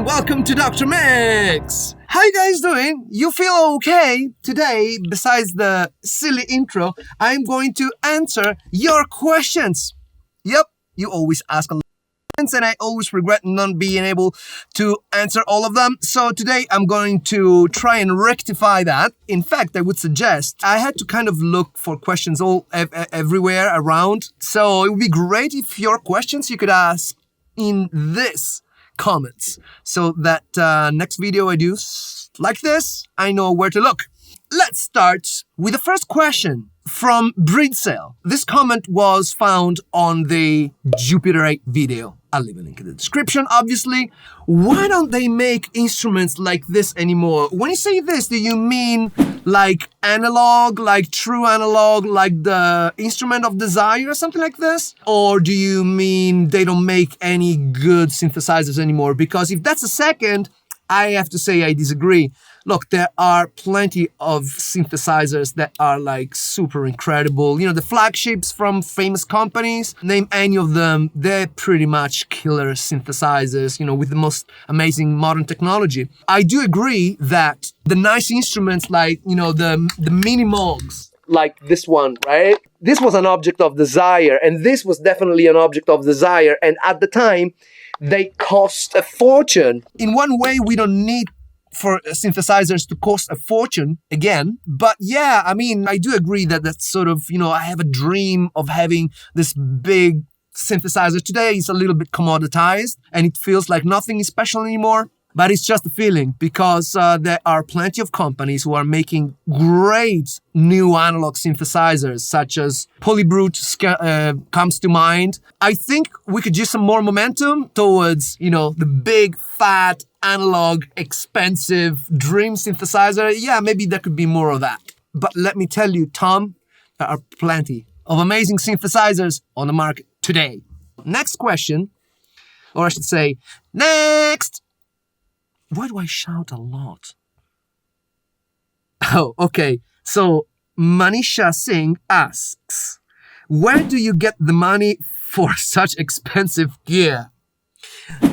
and welcome to Dr. Mix! How you guys doing? You feel okay? Today, besides the silly intro, I'm going to answer your questions. Yep, you always ask a lot of questions and I always regret not being able to answer all of them. So today I'm going to try and rectify that. In fact, I would suggest I had to kind of look for questions everywhere around. So it would be great if your questions you could ask in this comments so that next video I do like this, I know where to look. Let's start with the first question from Breedsale. This comment was found on the Jupiter 8 video. I'll leave a link in the description, obviously. Why don't they make instruments like this anymore? When you say this, do you mean like analog, like true analog, like the instrument of desire or something like this? Or do you mean they don't make any good synthesizers anymore? Because if that's the second, I have to say I disagree. Look, there are plenty of synthesizers that are like super incredible. You know, the flagships from famous companies, name any of them, they're pretty much killer synthesizers, you know, with the most amazing modern technology. I do agree that the nice instruments like, you know, the mini Moogs, like this one, right? This was an object of desire, and this was definitely an object of desire. And at the time, they cost a fortune. In one way, we don't need for synthesizers to cost a fortune again. But yeah, I mean, I do agree that that's sort of, you know, I have a dream of having this big synthesizer. Today it's a little bit commoditized and it feels like nothing is special anymore. But it's just a feeling because there are plenty of companies who are making great new analog synthesizers, such as Polybrute comes to mind. I think we could use some more momentum towards, you know, the big, fat, analog, expensive dream synthesizer. Yeah, maybe there could be more of that. But let me tell you, Tom, there are plenty of amazing synthesizers on the market today. Next question, or I should say, next! Why do I shout a lot? Oh, okay. So Manisha Singh asks, where do you get the money for such expensive gear?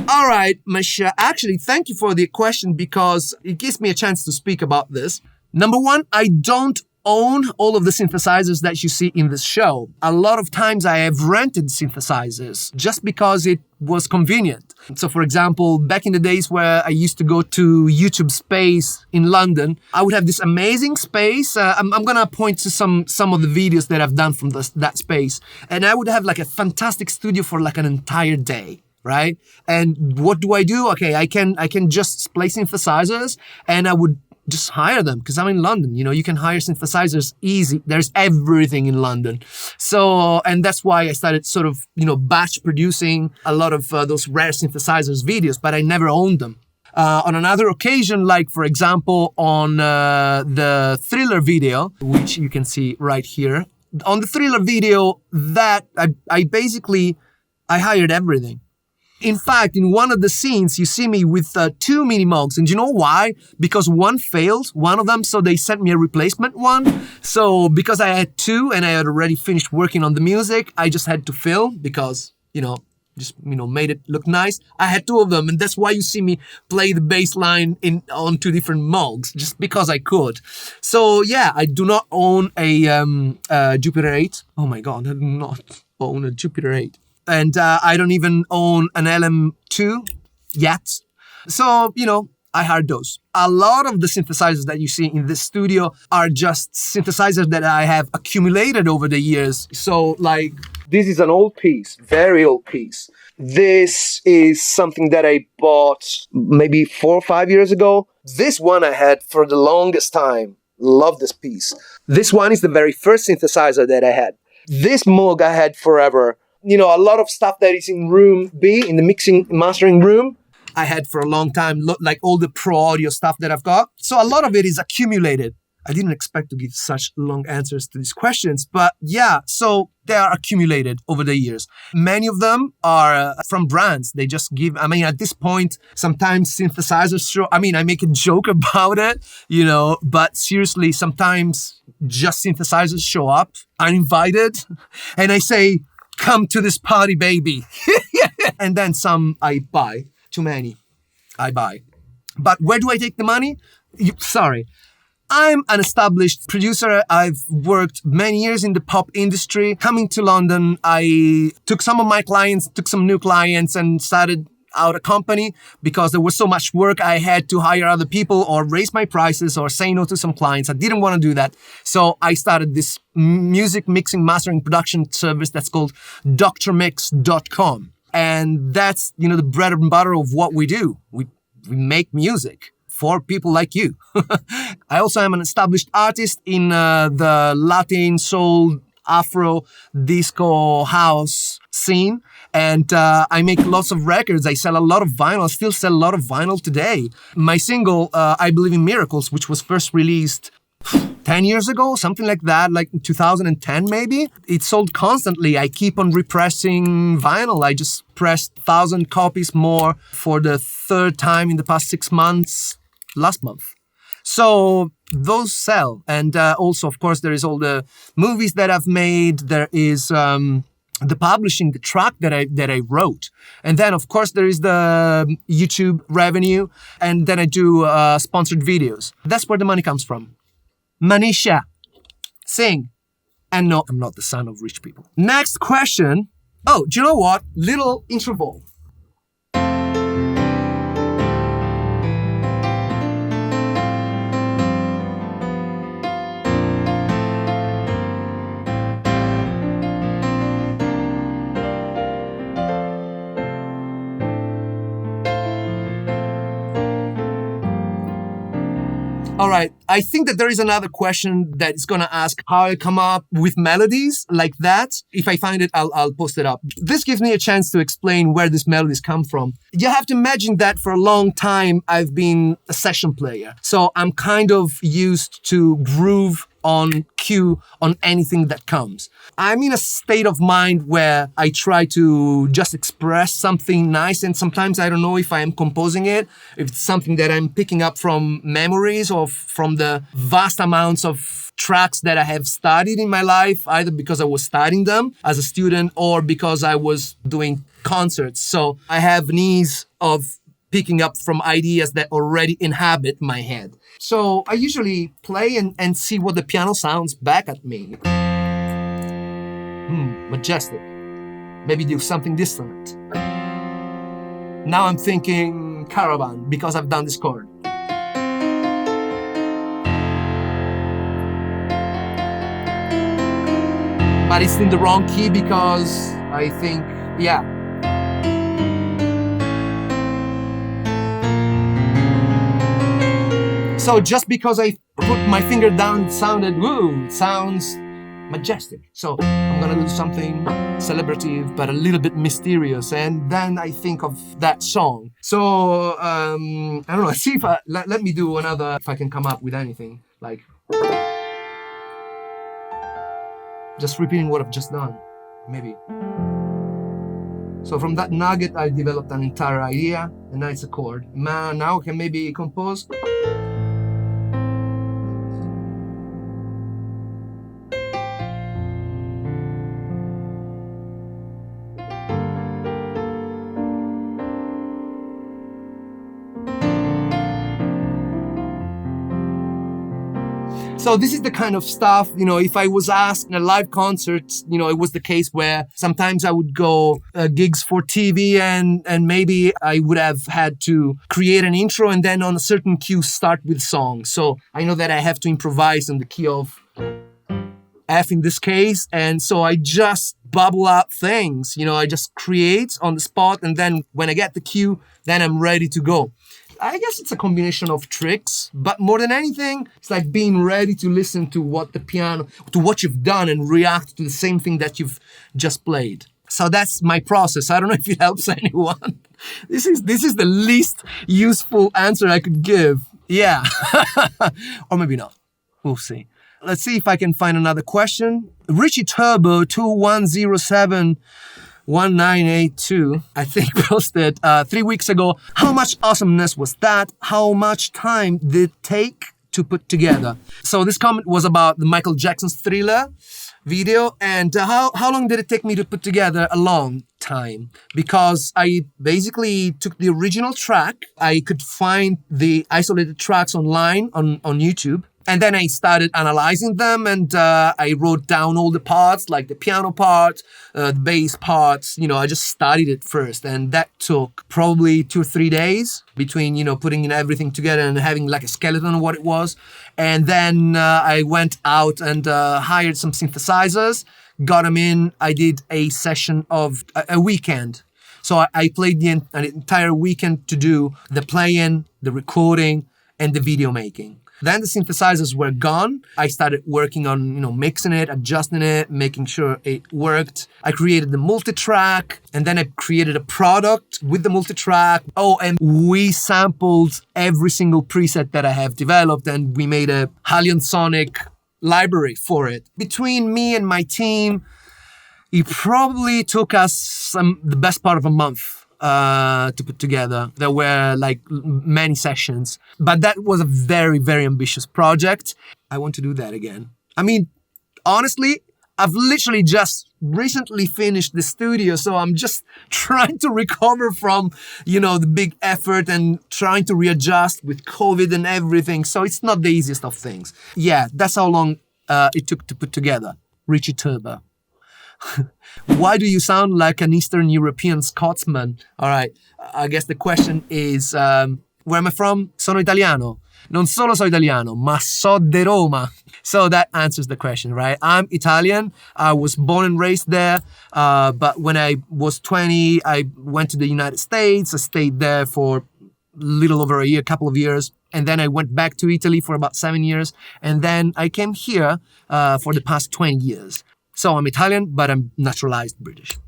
All right, Manisha, actually, thank you for the question because it gives me a chance to speak about this. Number one, I don't own all of the synthesizers that you see in this show. A lot of times I have rented synthesizers just because it was convenient. So for example, back in the days where I used to go to YouTube Space in London, I would have this amazing space. I'm gonna point to some of the videos that I've done from that space. And I would have like a fantastic studio for like an entire day. Right? And what do? Okay, I can just play synthesizers and I would just hire them because I'm in London. You know, you can hire synthesizers easy. There's everything in London. So, and that's why I started sort of, you know, batch producing a lot of those rare synthesizers videos, but I never owned them. On another occasion, like for example, on the Thriller video, which you can see right here, on the Thriller video that I basically hired everything. In fact, in one of the scenes, you see me with 2 mini Moogs. And you know why? Because one failed, one of them, so they sent me a replacement one. So because I had 2 and I had already finished working on the music, I just had to fill because, you know, just, you know, made it look nice. I had 2 of them, and that's why you see me play the bass line on 2 different Moogs, just because I could. So yeah, I do not own a Jupiter 8. Oh my God, I do not own a Jupiter 8. And I don't even own an LM2 yet. So, you know, I hired those. A lot of the synthesizers that you see in this studio are just synthesizers that I have accumulated over the years. So, like, this is an old piece, very old piece. This is something that I bought maybe 4 or 5 years ago. This one I had for the longest time. Love this piece. This one is the very first synthesizer that I had. This Moog I had forever. You know, a lot of stuff that is in room B, in the mastering room, I had for a long time, like all the pro audio stuff that I've got. So a lot of it is accumulated. I didn't expect to give such long answers to these questions, but yeah, so they are accumulated over the years. Many of them are from brands. They just give, I mean, at this point, sometimes synthesizers show, I mean, I make a joke about it, you know, but seriously, sometimes just synthesizers show up uninvited and I say, come to this party, baby. And then some I buy, too many. I buy. But where do I take the money? Sorry. I'm an established producer. I've worked many years in the pop industry. Coming to London, I took some of my clients, took some new clients and started out a company because there was so much work. I had to hire other people or raise my prices or say no to some clients. I didn't want to do that. So I started this music mixing, mastering, production service that's called drmix.com. And that's, the bread and butter of what we do. We make music for people like you. I also am an established artist in the Latin, soul, Afro, disco, house scene. And I make lots of records. I sell a lot of vinyl. I still sell a lot of vinyl today. My single, I Believe in Miracles, which was first released 10 years ago, something like that, like 2010 maybe. It sold constantly. I keep on repressing vinyl. I just pressed 1,000 copies more for the third time in the past 6 months, last month. So those sell. And also, of course, there is all the movies that I've made. There is the publishing, the track that I wrote. And then, of course, there is the YouTube revenue. And then I do sponsored videos. That's where the money comes from. Manisha, sing. And no, I'm not the son of rich people. Next question. Oh, do you know what? Little interval. All right. I think that there is another question that is going to ask how I come up with melodies like that. If I find it, I'll post it up. This gives me a chance to explain where these melodies come from. You have to imagine that for a long time, I've been a session player. So I'm kind of used to groove on cue on anything that comes. I'm in a state of mind where I try to just express something nice, and sometimes I don't know if I am composing it, if it's something that I'm picking up from memories or from the vast amounts of tracks that I have studied in my life, either because I was studying them as a student or because I was doing concerts. So I have an ease of picking up from ideas that already inhabit my head. So I usually play and see what the piano sounds back at me. Majestic. Maybe do something dissonant. Now I'm thinking Caravan because I've done this chord. But it's in the wrong key because I think, yeah. So just because I put my finger down, it sounds majestic. So I'm gonna do something celebrative, but a little bit mysterious. And then I think of that song. So, I don't know, see if let me do another, if I can come up with anything. Like, just repeating what I've just done, maybe. So from that nugget, I developed an entire idea, and now it's a chord. Now I can maybe compose. So this is the kind of stuff, if I was asked in a live concert, it was the case where sometimes I would go gigs for TV and maybe I would have had to create an intro and then on a certain cue start with songs. So I know that I have to improvise in the key of F in this case. And so I just bubble out things, I just create on the spot. And then when I get the cue, then I'm ready to go. I guess it's a combination of tricks, but more than anything, it's like being ready to listen to what you've done and react to the same thing that you've just played. So that's my process. I don't know if it helps anyone. This is the least useful answer I could give. Yeah. Or maybe not. We'll see. Let's see if I can find another question. Richie Turbo 2107 1982, I think, posted 3 weeks ago. How much awesomeness was that? How much time did it take to put together? So this comment was about the Michael Jackson's Thriller video. And how long did it take me to put together? A long time, because I basically took the original track. I could find the isolated tracks online on YouTube. And then I started analyzing them, and I wrote down all the parts, like the piano part, the bass parts. I just studied it first. And that took probably 2 or 3 days between, putting in everything together and having like a skeleton of what it was. And then I went out and hired some synthesizers, got them in. I did a session of a weekend. So I played an entire weekend to do the playing, the recording, and the video making. Then the synthesizers were gone. I started working on, mixing it, adjusting it, making sure it worked. I created the multi-track, and then I created a product with the multi-track. Oh, and we sampled every single preset that I have developed, and we made a Halion Sonic library for it. Between me and my team, it probably took us the best part of a month to put together. There were like many sessions, but that was a very, very ambitious project. I want to do that again. I mean, honestly, I've literally just recently finished the studio, so I'm just trying to recover from, the big effort and trying to readjust with COVID and everything. So it's not the easiest of things. Yeah, that's how long it took to put together Richie Turbo. Why do you sound like an Eastern European Scotsman? All right, I guess the question is, where am I from? Sono italiano. Non solo so italiano, ma so de Roma. So that answers the question, right? I'm Italian. I was born and raised there. But when I was 20, I went to the United States. I stayed there for a little over a year, couple of years. And then I went back to Italy for about 7 years. And then I came here for the past 20 years. So I'm Italian, but I'm naturalized British.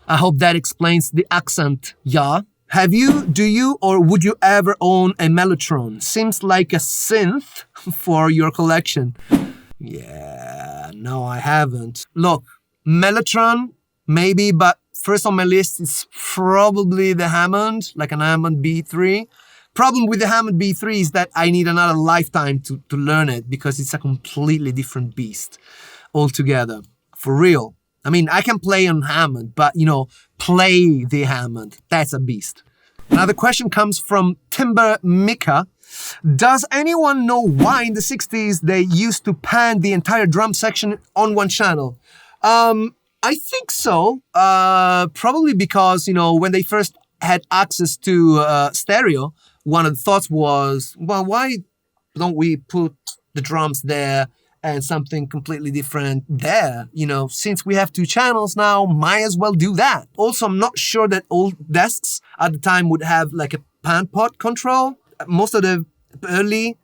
I hope that explains the accent, yeah. Do you, or would you ever own a Mellotron? Seems like a synth for your collection. Yeah, no, I haven't. Look, Mellotron, maybe, but first on my list is probably the Hammond, like an Hammond B3. Problem with the Hammond B3 is that I need another lifetime to learn it, because it's a completely different beast altogether. For real. I mean, I can play on Hammond, but, play the Hammond. That's a beast. Another question comes from Timber Mika. Does anyone know why in the 60s they used to pan the entire drum section on one channel? I think so. Probably because, when they first had access to stereo, one of the thoughts was, well, why don't we put the drums there and something completely different there? Since we have 2 channels now, might as well do that. Also, I'm not sure that old desks at the time would have like a pan pot control. Most of the early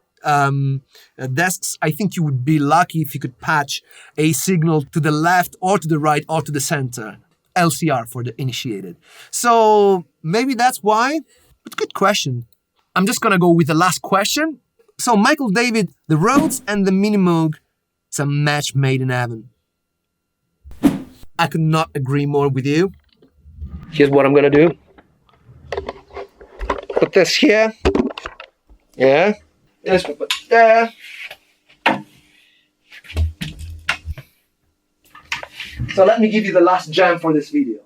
desks, I think you would be lucky if you could patch a signal to the left or to the right or to the center. LCR for the initiated. So maybe that's why. But good question. I'm just gonna go with the last question. So Michael David, the Rhodes and the Minimoog, it's a match made in heaven. I could not agree more with you. Here's what I'm gonna do. Put this here. Yeah. This will put there. So let me give you the last jam for this video.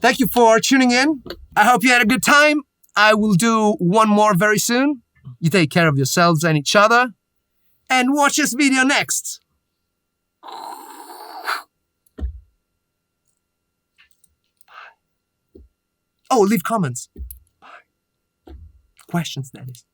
Thank you for tuning in. I hope you had a good time. I will do one more very soon. You take care of yourselves and each other. And watch this video next. Oh, leave comments. Questions, that is.